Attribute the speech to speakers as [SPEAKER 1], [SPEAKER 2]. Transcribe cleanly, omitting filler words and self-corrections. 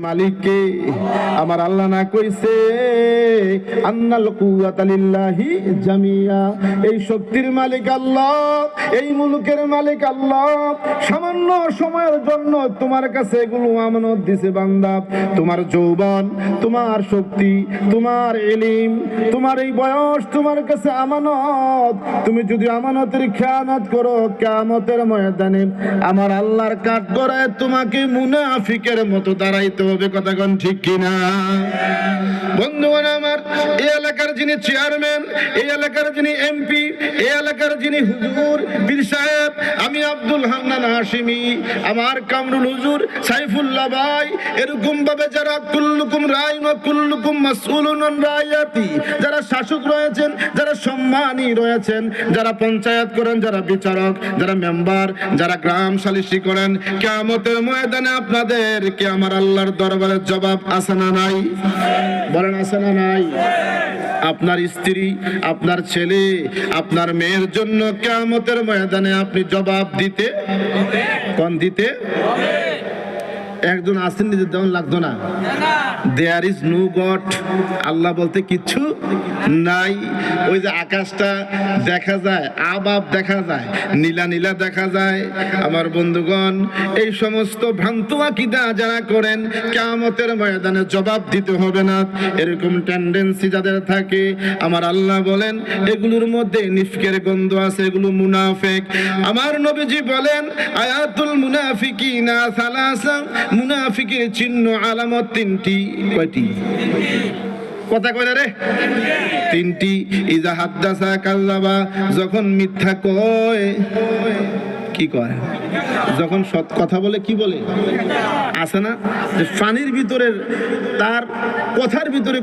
[SPEAKER 1] মালিককে আমার আল্লাহ না কইছে আন্নাল কুওয়াতা লিল্লাহি জামিয়া, এই শক্তির মালিক আল্লাহ, এই মুলুকের মালিক আল্লাহ। সামান্য সময়ের জন্য তোমার কাছে এগুলো আমানত দিছে বান্দা। তোমার যৌবন, তোমার শক্তি, তোমার ইলম, তোমার এই বয়স তোমার কাছে আমানত। তুমি যদি আমানতের খেয়ানত করো, কিয়ামতের ময়দানে আমার আল্লাহর কাঠগড়ায় তোমাকে মুনাফিকের মতো দাঁড়াইতে হবে। কথা কোন ঠিক কিনা? বন্ধুগণ আমার, এই এলাকার যিনি চেয়ারম্যান, এই এলাকার যিনি এমপি, এই এলাকার যিনি হুজুর পীর সাহেব, আমি আব্দুল হান্নান হাশিমি, আমার কামরুল হুজুর, সাইফুল্লাহ ভাই, এরকম ভাবে যারা কুল্লুকুম রাইন ওয়া কুল্লুকুম মাসউলুন আন রাইয়াতি, যারা শাসক রয়েছেন, যারা সম্মানী রয়েছেন, যারা পঞ্চায়েত করেন, যারা বিচারক, যারা মেম্বার, যারা গ্রাম সালিসি করেন, কিয়ামতের ময়দানে আপনাদেরকে আমার আল্লাহর দরবারে জবাব আছে না নাই? বলেন আছে না নাই? আপনার স্ত্রী, আপনার ছেলে, আপনার মেয়ের জন্য কিয়ামতের ময়দানে আপনি জবাব দিতে কোন দিতে একজন আসেন, নিজের দেওয়ান লাগতো না। দেয়ার ইজ নো গড, আল্লাহ বলতে কিচ্ছু নাই। ওই যে আকাশটা দেখা যায়, আবাব দেখা যায়, নীলা নীলা দেখা যায়। আমার বন্ধুগণ, এই সমস্ত ভ্রান্ত আকীদা যারা করেন, কিয়ামতের ময়দানে জবাব দিতে হবে না, এরকম টেন্ডেন্সি যাদের থাকে, আমার আল্লাহ বলেন এগুলোর মধ্যে নিফকের গন্ধ আছে, এগুলো মুনাফিক। আমার নবীজি বলেন আয়াতুল মুনাফিকিনা সালাসা, মুনাফিকের চিহ্ন আলামত তিনটি। কয়টি? কথা কয় না রে? তিনটি। ইজা হাদ্দাসা কাযাবা, যখন মিথ্যা কয় কি কয়, যখন সৎ কথা বলে কি বলে? আছে না যে পানির ভিতরে, তার কথার ভিতরে